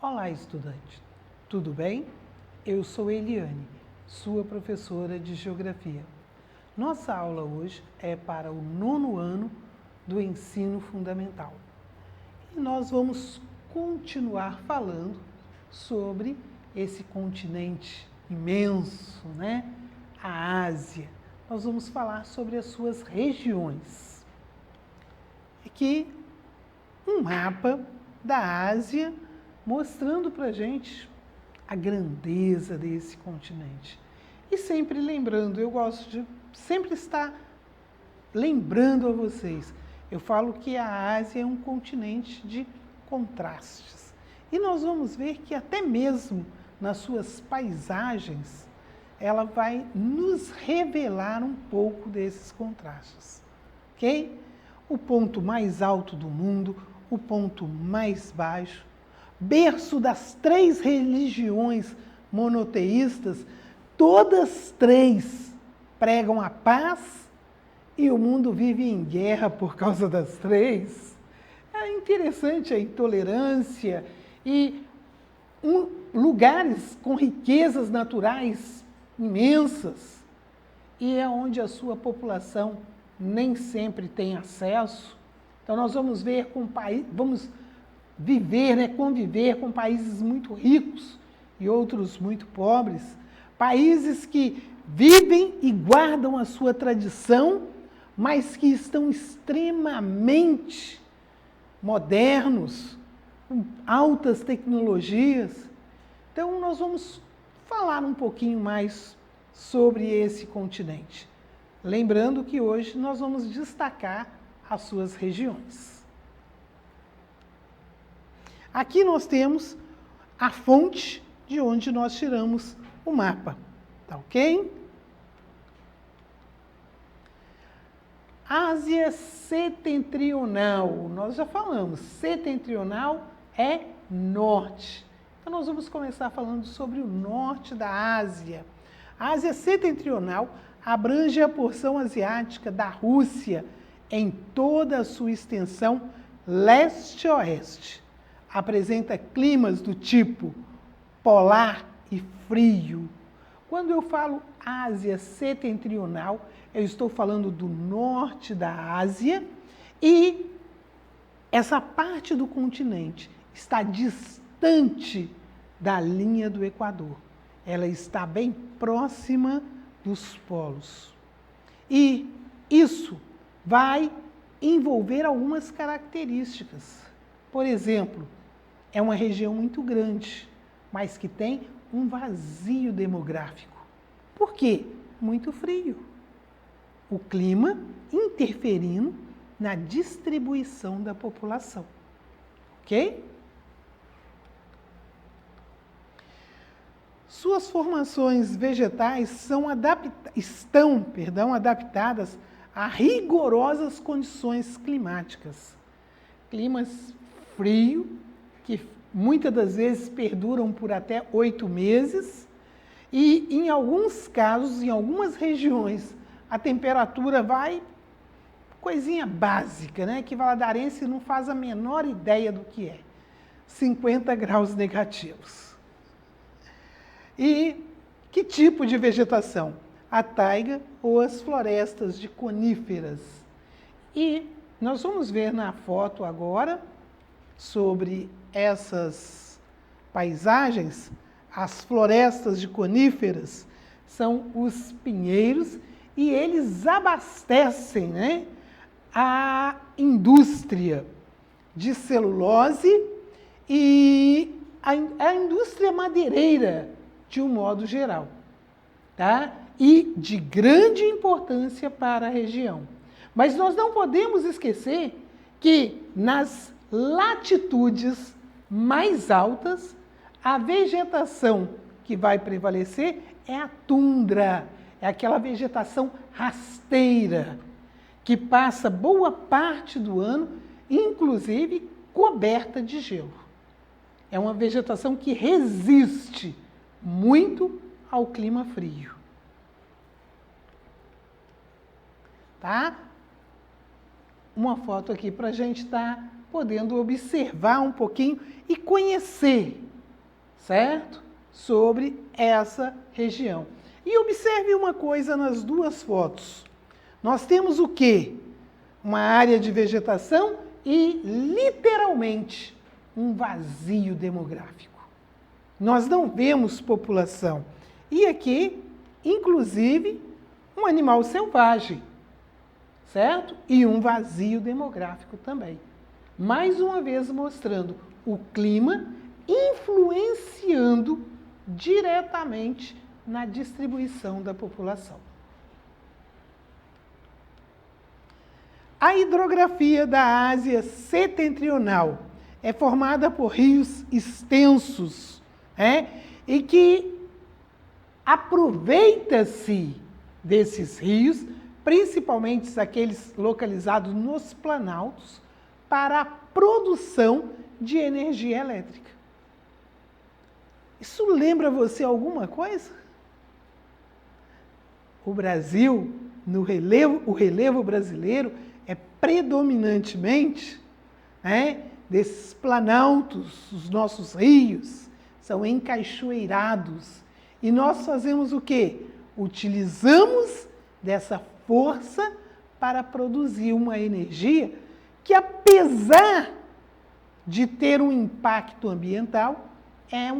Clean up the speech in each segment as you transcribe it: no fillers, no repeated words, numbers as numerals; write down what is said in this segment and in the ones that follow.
Olá, estudante. Tudo bem? Eu sou Eliane, sua professora de Geografia. Nossa aula hoje é para o 9º ano do ensino fundamental. E nós vamos continuar falando sobre esse continente imenso, né? A Ásia. Nós vamos falar sobre as suas regiões. Aqui, um mapa da Ásia mostrando para a gente a grandeza desse continente. E sempre lembrando, eu gosto de sempre estar lembrando a vocês, eu falo que a Ásia é um continente de contrastes. E nós vamos ver que até mesmo nas suas paisagens, ela vai nos revelar um pouco desses contrastes, ok? O ponto mais alto do mundo, o ponto mais baixo, berço das 3 religiões monoteístas, todas 3 pregam a paz e o mundo vive em guerra por causa das 3. É interessante a intolerância e lugares com riquezas naturais imensas e é onde a sua população nem sempre tem acesso. Então nós vamos ver vamos viver, conviver com países muito ricos e outros muito pobres, países que vivem e guardam a sua tradição, mas que estão extremamente modernos, com altas tecnologias. Então, nós vamos falar um pouquinho mais sobre esse continente. Lembrando que hoje nós vamos destacar as suas regiões. Aqui nós temos a fonte de onde nós tiramos o mapa, tá ok? Ásia setentrional, nós já falamos, setentrional é norte. Então nós vamos começar falando sobre o norte da Ásia. A Ásia setentrional abrange a porção asiática da Rússia em toda a sua extensão leste-oeste. Apresenta climas do tipo polar e frio. Quando eu falo Ásia setentrional, eu estou falando do norte da Ásia e essa parte do continente está distante da linha do Equador. Ela está bem próxima dos polos. E isso vai envolver algumas características. Por exemplo, é uma região muito grande, mas que tem um vazio demográfico. Por quê? Muito frio. O clima interferindo na distribuição da população. Ok? Suas formações vegetais estão adaptadas a rigorosas condições climáticas. Climas frio, que muitas das vezes perduram por até 8 meses, e em alguns casos, em algumas regiões, a temperatura vai, coisinha básica, né? Que valadarense não faz a menor ideia do que é, 50 graus negativos. E que tipo de vegetação? A taiga ou as florestas de coníferas. E nós vamos ver na foto agora, sobre essas paisagens, as florestas de coníferas são os pinheiros e eles abastecem, né, a indústria de celulose e a indústria madeireira, de um modo geral, tá? E de grande importância para a região. Mas nós não podemos esquecer que nas latitudes mais altas, a vegetação que vai prevalecer é a tundra, é aquela vegetação rasteira, que passa boa parte do ano, inclusive coberta de gelo. É uma vegetação que resiste muito ao clima frio. Tá? Uma foto aqui para a gente estar podendo observar um pouquinho e conhecer certo? Sobre essa região. E observe uma coisa nas duas fotos. Nós temos o quê? Uma área de vegetação e, literalmente, um vazio demográfico. Nós não vemos população. E aqui, inclusive, um animal selvagem, certo? E um vazio demográfico também. Mais uma vez mostrando o clima influenciando diretamente na distribuição da população. A hidrografia da Ásia Setentrional é formada por rios extensos, e que aproveita-se desses rios, principalmente aqueles localizados nos planaltos, para a produção de energia elétrica. Isso lembra você alguma coisa? O Brasil, o relevo brasileiro é predominantemente desses planaltos, os nossos rios são encachoeirados. E nós fazemos o quê? Utilizamos dessa força para produzir uma energia que, apesar de ter um impacto ambiental, é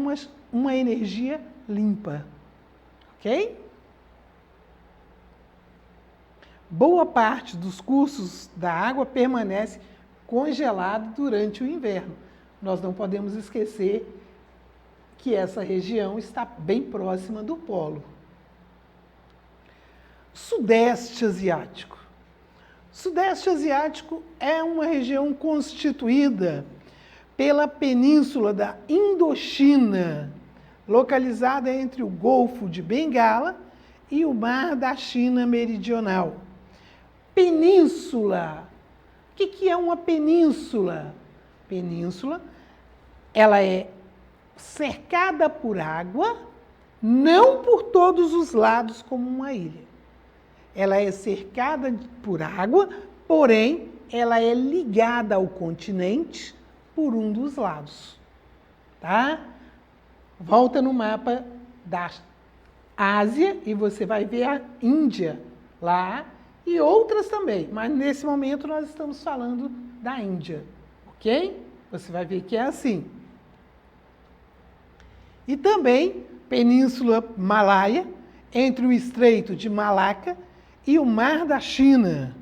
uma energia limpa. Ok? Boa parte dos cursos da água permanece congelado durante o inverno. Nós não podemos esquecer que essa região está bem próxima do polo. Sudeste Asiático. Sudeste Asiático é uma região constituída pela península da Indochina, localizada entre o Golfo de Bengala e o Mar da China Meridional. Península. O que é uma península? Península, ela é cercada por água, não por todos os lados como uma ilha. Ela é cercada por água, porém, ela é ligada ao continente por um dos lados. Tá? Volta no mapa da Ásia e você vai ver a Índia lá e outras também, mas nesse momento nós estamos falando da Índia, ok? Você vai ver que é assim. E também Península Malaia, entre o Estreito de Malaca e o Mar da China.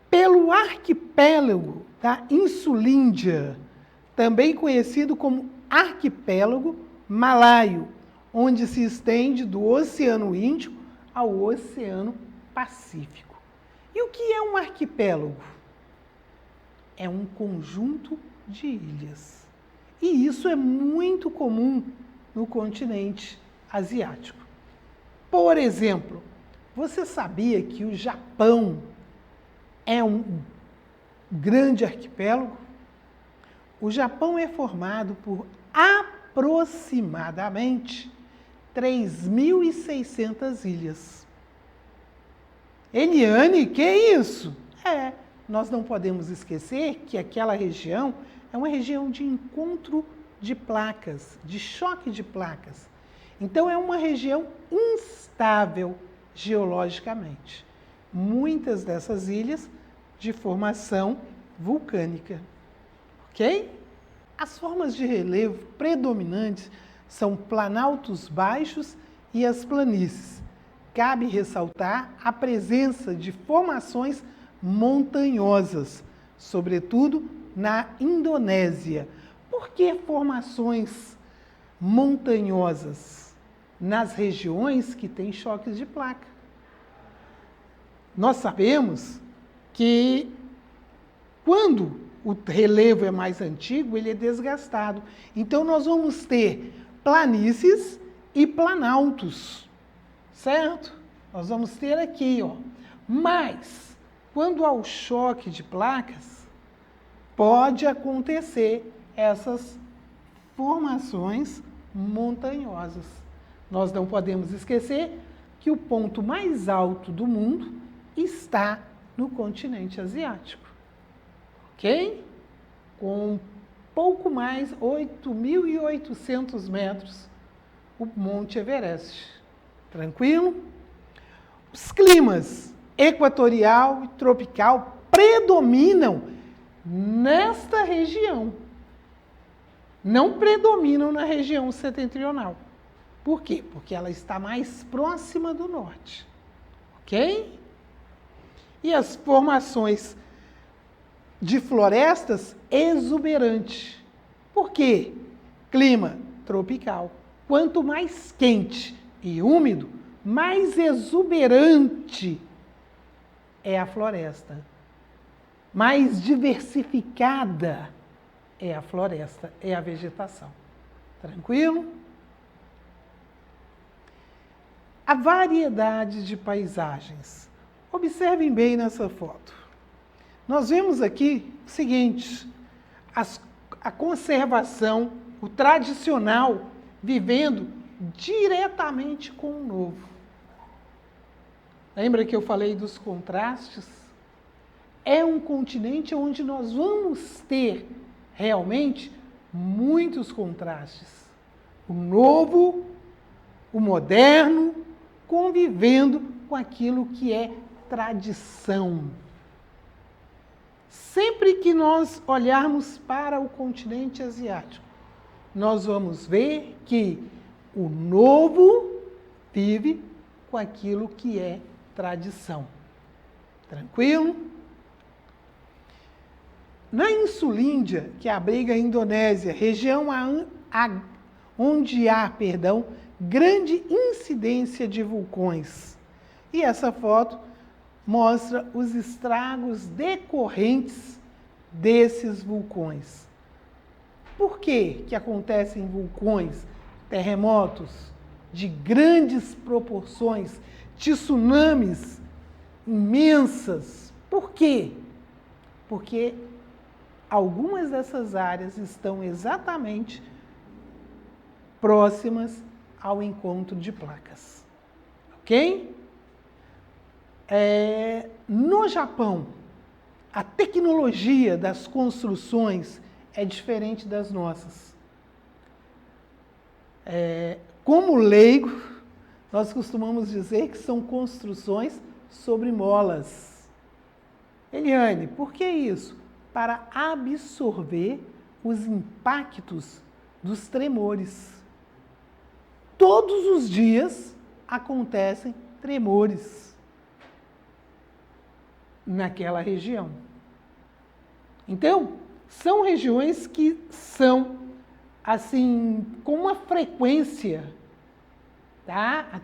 Pelo arquipélago da Insulíndia, também conhecido como Arquipélago Malaio, onde se estende do Oceano Índico ao Oceano Pacífico. E o que é um arquipélago? É um conjunto de ilhas. E isso é muito comum no continente asiático. Por exemplo, você sabia que o Japão é um grande arquipélago? O Japão é formado por aproximadamente 3.600 ilhas. Eliane, que é isso? Nós não podemos esquecer que aquela região é uma região de encontro de placas, de choque de placas. Então, é uma região instável geologicamente. Muitas dessas ilhas de formação vulcânica. Ok? As formas de relevo predominantes são planaltos baixos e as planícies. Cabe ressaltar a presença de formações montanhosas, sobretudo na Indonésia. Por que formações montanhosas? Nas regiões que têm choques de placa. Nós sabemos que quando o relevo é mais antigo, ele é desgastado. Então, nós vamos ter planícies e planaltos, certo? Nós vamos ter aqui, ó. Mas, quando há o choque de placas, pode acontecer essas formações montanhosas. Nós não podemos esquecer que o ponto mais alto do mundo está no continente asiático. Ok? Com pouco mais, 8.800 metros, o Monte Everest. Tranquilo? Os climas equatorial e tropical predominam nesta região. Não predominam na região setentrional. Por quê? Porque ela está mais próxima do norte. Ok? E as formações de florestas exuberantes. Por quê? Clima tropical. Quanto mais quente e úmido, mais exuberante é a floresta. Mais diversificada é a floresta, é a vegetação. Tranquilo? A variedade de paisagens. Observem bem nessa foto. Nós vemos aqui o seguinte, a conservação, o tradicional, vivendo diretamente com o novo. Lembra que eu falei dos contrastes? É um continente onde nós vamos ter realmente muitos contrastes. O novo, o moderno, convivendo com aquilo que é tradição. Sempre que nós olharmos para o continente asiático, nós vamos ver que o novo vive com aquilo que é tradição. Tranquilo? Na Insulíndia, que abriga a Indonésia, região onde há, grande incidência de vulcões. E essa foto mostra os estragos decorrentes desses vulcões. Por que acontecem vulcões, terremotos de grandes proporções, tsunamis imensas? Por quê? Porque algumas dessas áreas estão exatamente próximas ao encontro de placas. Ok? No Japão, a tecnologia das construções é diferente das nossas. Como leigo, nós costumamos dizer que são construções sobre molas. Eliane, por que isso? Para absorver os impactos dos tremores. Todos os dias acontecem tremores naquela região. Então, são regiões que são, assim, com uma frequência, tá?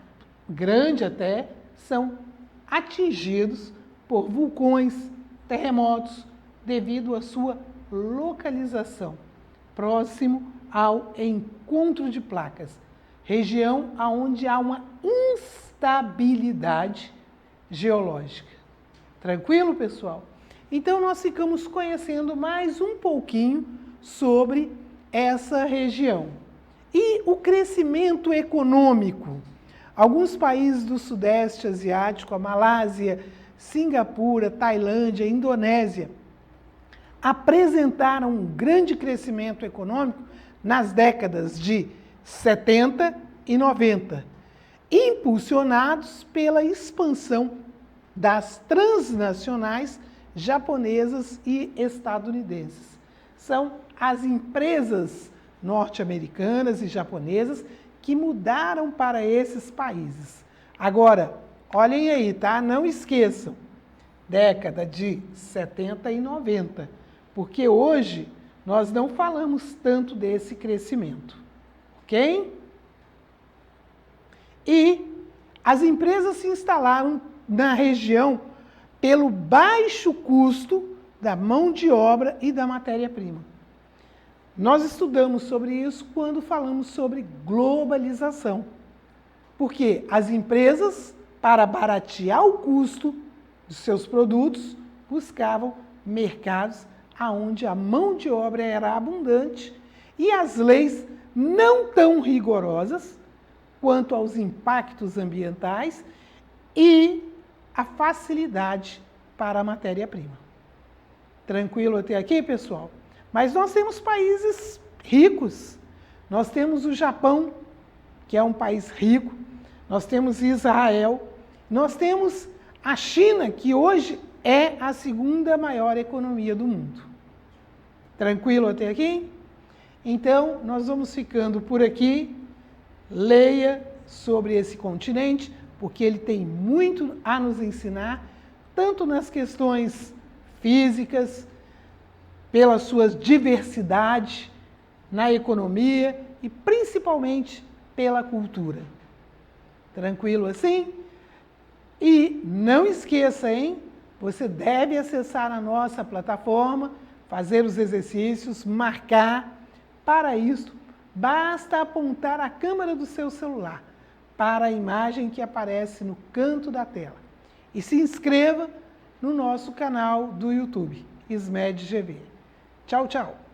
Grande até, são atingidos por vulcões, terremotos, devido à sua localização, próximo ao encontro de placas, região onde há uma instabilidade geológica. Tranquilo, pessoal? Então, nós ficamos conhecendo mais um pouquinho sobre essa região. E o crescimento econômico. Alguns países do Sudeste Asiático, a Malásia, Singapura, Tailândia, Indonésia, apresentaram um grande crescimento econômico nas décadas de 70 e 90, impulsionados pela expansão das transnacionais japonesas e estadunidenses. São as empresas norte-americanas e japonesas que mudaram para esses países. Agora, olhem aí, tá? Não esqueçam, década de 70 e 90, porque hoje nós não falamos tanto desse crescimento, ok? E as empresas se instalaram na região pelo baixo custo da mão de obra e da matéria-prima. Nós estudamos sobre isso quando falamos sobre globalização, porque as empresas, para baratear o custo dos seus produtos, buscavam mercados onde a mão de obra era abundante e as leis não tão rigorosas quanto aos impactos ambientais e a facilidade para a matéria-prima. Tranquilo até aqui, pessoal? Mas nós temos países ricos. Nós temos o Japão, que é um país rico. Nós temos Israel. Nós temos a China, que hoje é a segunda maior economia do mundo. Tranquilo até aqui? Então, nós vamos ficando por aqui. Leia sobre esse continente, porque ele tem muito a nos ensinar, tanto nas questões físicas, pela sua diversidade, na economia e principalmente pela cultura. Tranquilo assim? E não esqueça, hein? Você deve acessar a nossa plataforma, fazer os exercícios, marcar. Para isso, basta apontar a câmera do seu celular para a imagem que aparece no canto da tela. E se inscreva no nosso canal do YouTube, SMED GV. Tchau, tchau!